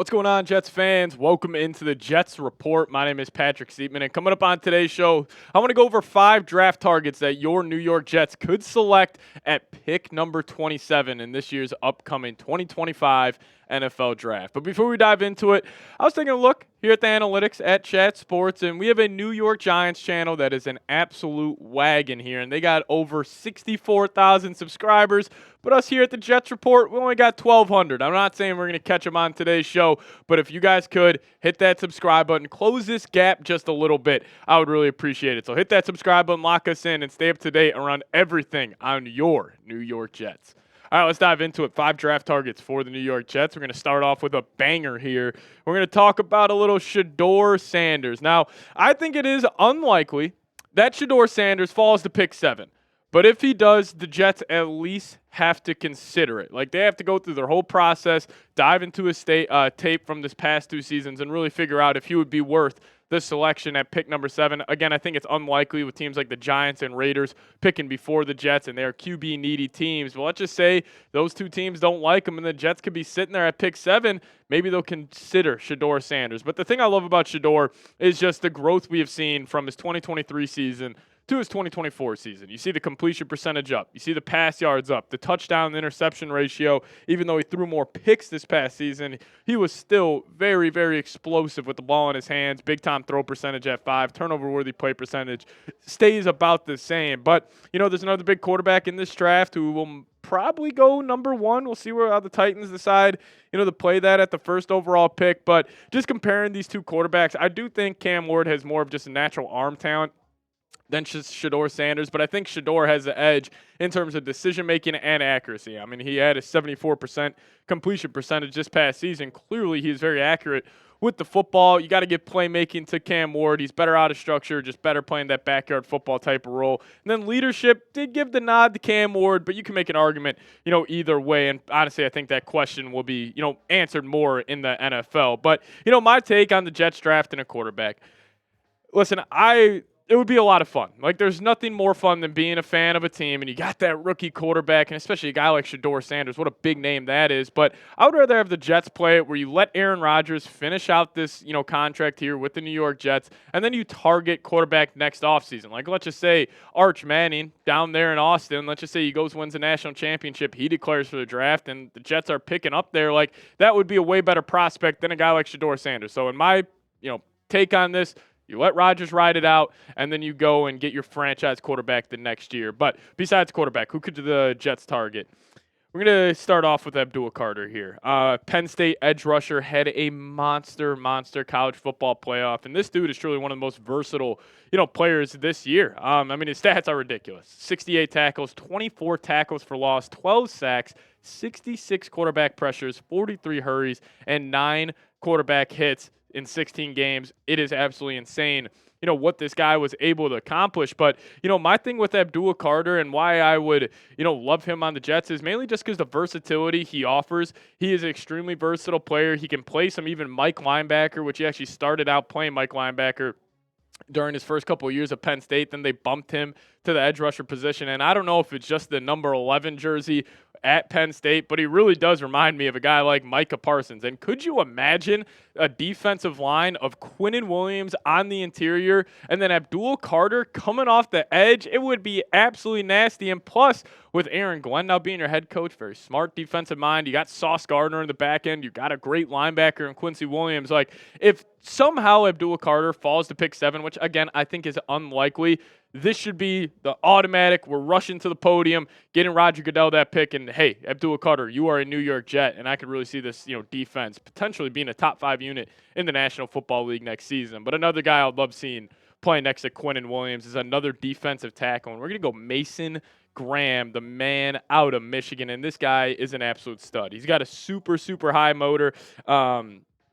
What's going on, Jets fans? Welcome into the Jets Report. My name is Patrick Siepman, and coming up on today's show, I want to go over 5 draft targets that your New York Jets could select at pick number 27 in this year's upcoming 2025 NFL Draft. But before we dive into it, I was taking a look here at the analytics at Chat Sports, and we have a New York Giants channel that is an absolute wagon here, and they got over 64,000 subscribers. But us here at the Jets Report, we only got 1,200. I'm not saying we're going to catch them on today's show, but if you guys could hit that subscribe button, close this gap just a little bit, I would really appreciate it. So hit that subscribe button, lock us in, and stay up to date around everything on your New York Jets. All right, let's dive into it. 5 draft targets for the New York Jets. We're going to start off with a banger here. We're going to talk about a little Shedeur Sanders. Now, I think it is unlikely that Shedeur Sanders falls to pick 7. But if he does, the Jets at least have to consider it. Like, they have to go through their whole process, dive into his tape from this past 2 seasons, and really figure out if he would be worth the selection at pick number 7. Again, I think it's unlikely with teams like the Giants and Raiders picking before the Jets, and they're QB-needy teams. But let's just say those 2 teams don't like him, and the Jets could be sitting there at pick 7. Maybe they'll consider Shedeur Sanders. But the thing I love about Shedeur is just the growth we have seen from his 2023 season to his 2024 season. You see the completion percentage up. You see the pass yards up. The touchdown-interception ratio, even though he threw more picks this past season, he was still very, very explosive with the ball in his hands. Big-time throw percentage at 5. Turnover-worthy play percentage stays about the same. But, there's another big quarterback in this draft who will probably go number 1. We'll see how the Titans decide, to play that at the first overall pick. But just comparing these 2 quarterbacks, I do think Cam Ward has more of just a natural arm talent than just Shedeur Sanders, but I think Shedeur has the edge in terms of decision-making and accuracy. I mean, he had a 74% completion percentage this past season. Clearly, he is very accurate with the football. You got to give playmaking to Cam Ward. He's better out of structure, just better playing that backyard football type of role. And then leadership did give the nod to Cam Ward, but you can make an argument, either way. And honestly, I think that question will be, answered more in the NFL. But, my take on the Jets drafting a quarterback. Listen, it would be a lot of fun. Like, there's nothing more fun than being a fan of a team, and you got that rookie quarterback, and especially a guy like Shedeur Sanders. What a big name that is. But I would rather have the Jets play it where you let Aaron Rodgers finish out this, contract here with the New York Jets, and then you target quarterback next offseason. Like, let's just say Arch Manning down there in Austin, let's just say he goes wins a national championship, he declares for the draft, and the Jets are picking up there. Like, that would be a way better prospect than a guy like Shedeur Sanders. So in my, take on this, you let Rodgers ride it out, and then you go and get your franchise quarterback the next year. But besides quarterback, who could the Jets target? We're going to start off with Abdullah Carter here. Penn State edge rusher, had a monster college football playoff. And this dude is truly one of the most versatile, players this year. His stats are ridiculous. 68 tackles, 24 tackles for loss, 12 sacks, 66 quarterback pressures, 43 hurries, and 9 quarterback hits in 16 games. It is absolutely insane, what this guy was able to accomplish. But, my thing with Abdullah Carter and why I would, love him on the Jets is mainly just because the versatility he offers. He is an extremely versatile player. He can play some even Mike linebacker, which he actually started out playing Mike linebacker during his first couple of years at Penn State. Then they bumped him to the edge rusher position. And I don't know if it's just the number 11 jersey at Penn State, but he really does remind me of a guy like Micah Parsons. And could you imagine a defensive line of Quinnen Williams on the interior and then Abdullah Carter coming off the edge? It would be absolutely nasty. And plus, with Aaron Glenn now being your head coach, very smart defensive mind. You got Sauce Gardner in the back end. You got a great linebacker in Quincy Williams. Like, if somehow Abdullah Carter falls to pick 7, which again I think is unlikely, this should be the automatic. We're rushing to the podium, getting Roger Goodell that pick, and hey, Abdullah Carter, you are a New York Jet, and I could really see this, defense potentially being a top 5 unit in the National Football League next season. But another guy I'd love seeing playing next to Quinnen Williams is another defensive tackle, and we're going to go Mason Graham, the man out of Michigan, and this guy is an absolute stud. He's got a super high motor.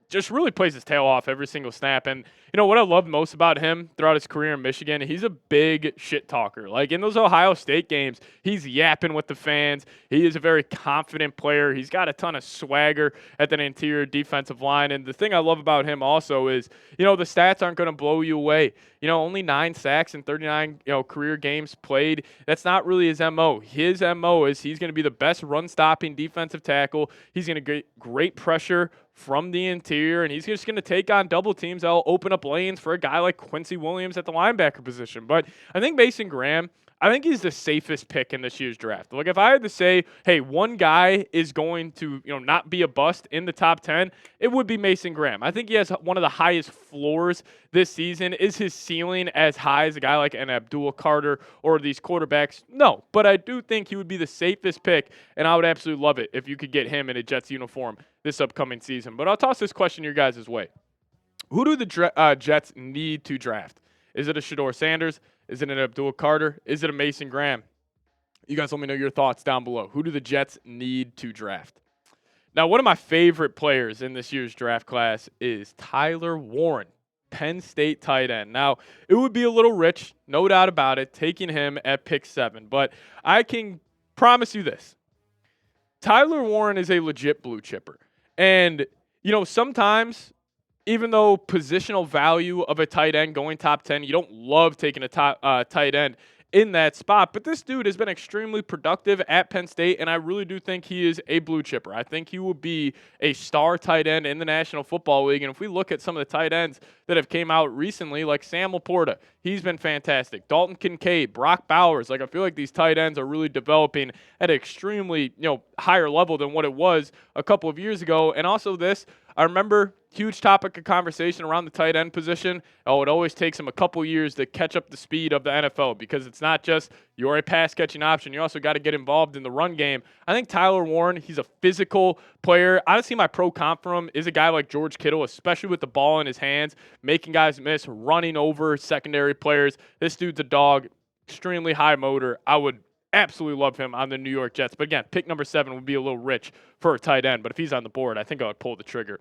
Just really plays his tail off every single snap. And, what I love most about him throughout his career in Michigan, he's a big shit talker. Like in those Ohio State games, he's yapping with the fans. He is a very confident player. He's got a ton of swagger at that interior defensive line. And the thing I love about him also is, the stats aren't going to blow you away. Only 9 sacks in 39, career games played. That's not really his MO. His MO is he's going to be the best run-stopping defensive tackle. He's going to get great pressure from the interior, and he's just going to take on double teams that'll open up lanes for a guy like Quincy Williams at the linebacker position. But I think Mason Graham, I think he's the safest pick in this year's draft. Like if I had to say, hey, one guy is going to, not be a bust in the top 10, it would be Mason Graham. I think he has one of the highest floors this season. Is his ceiling as high as a guy like an Abdullah Carter or these quarterbacks? No, but I do think he would be the safest pick, and I would absolutely love it if you could get him in a Jets uniform this upcoming season. But I'll toss this question your guys' way. Who do the Jets need to draft? Is it a Shedeur Sanders? Is it an Abdul Carter? Is it a Mason Graham? You guys let me know your thoughts down below. Who do the Jets need to draft? Now, one of my favorite players in this year's draft class is Tyler Warren, Penn State tight end. Now, it would be a little rich, no doubt about it, taking him at pick 7. But I can promise you this. Tyler Warren is a legit blue chipper. And, sometimes, even though positional value of a tight end going top 10, you don't love taking a tight end in that spot. But this dude has been extremely productive at Penn State, and I really do think he is a blue chipper. I think he will be a star tight end in the National Football League. And if we look at some of the tight ends that have came out recently, like Sam Laporta, he's been fantastic. Dalton Kincaid, Brock Bowers, I feel like these tight ends are really developing at an extremely, higher level than what it was a couple of years ago. And also I remember huge topic of conversation around the tight end position. It always takes him a couple years to catch up the speed of the NFL because it's not just you're a pass-catching option. You also got to get involved in the run game. I think Tyler Warren, he's a physical player. Honestly, my pro comp for him is a guy like George Kittle, especially with the ball in his hands, making guys miss, running over secondary players. This dude's a dog, extremely high motor. I would absolutely love him on the New York Jets. But again, pick number 7 would be a little rich for a tight end. But if he's on the board, I think I would pull the trigger.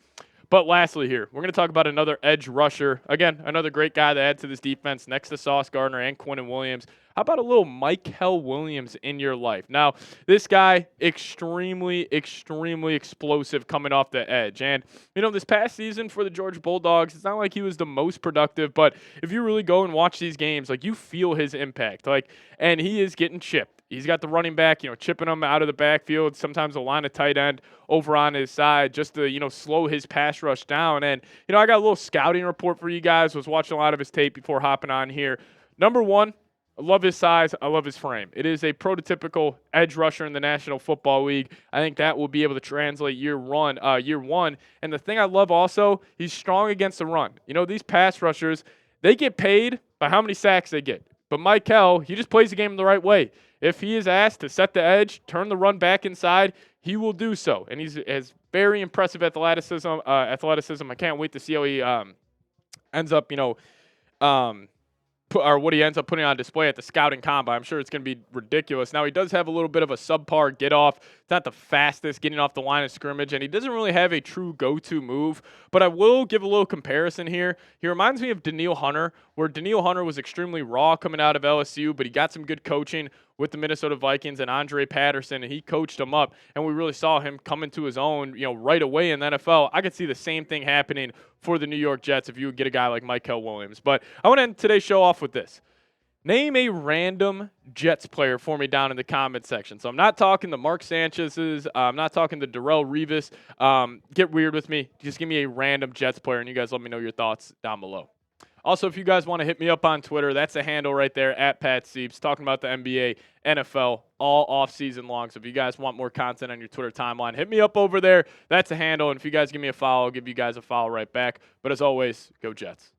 But lastly here, we're going to talk about another edge rusher. Again, another great guy to add to this defense next to Sauce Gardner and Quinnen Williams. How about a little Mikel Williams in your life? Now, this guy, extremely, extremely explosive coming off the edge. And, this past season for the Georgia Bulldogs, it's not like he was the most productive, but if you really go and watch these games, you feel his impact. And he is getting chipped. He's got the running back, chipping him out of the backfield, sometimes a line of tight end over on his side just to, slow his pass rush down. And, I got a little scouting report for you guys. Was watching a lot of his tape before hopping on here. Number 1, I love his size. I love his frame. It is a prototypical edge rusher in the National Football League. I think that will be able to translate year one. And the thing I love also, he's strong against the run. These pass rushers, they get paid by how many sacks they get. But Mykel, he just plays the game the right way. If he is asked to set the edge, turn the run back inside, he will do so. And he has very impressive athleticism. I can't wait to see how he ends up, what he ends up putting on display at the scouting combine. I'm sure it's going to be ridiculous. Now, he does have a little bit of a subpar get-off. It's not the fastest getting off the line of scrimmage, and he doesn't really have a true go-to move. But I will give a little comparison here. He reminds me of Danielle Hunter, where Danielle Hunter was extremely raw coming out of LSU, but he got some good coaching with the Minnesota Vikings and Andre Patterson, and he coached him up, and we really saw him come into his own, right away in the NFL. I could see the same thing happening for the New York Jets if you would get a guy like Mikel Williams. But I want to end today's show off with this. Name a random Jets player for me down in the comment section. So I'm not talking the Mark Sanchez's. I'm not talking the Darrelle Revis. Get weird with me. Just give me a random Jets player, and you guys let me know your thoughts down below. Also, if you guys want to hit me up on Twitter, that's the handle right there, at Pat Sieps, talking about the NBA, NFL, all off-season long. So if you guys want more content on your Twitter timeline, hit me up over there. That's the handle. And if you guys give me a follow, I'll give you guys a follow right back. But as always, go Jets.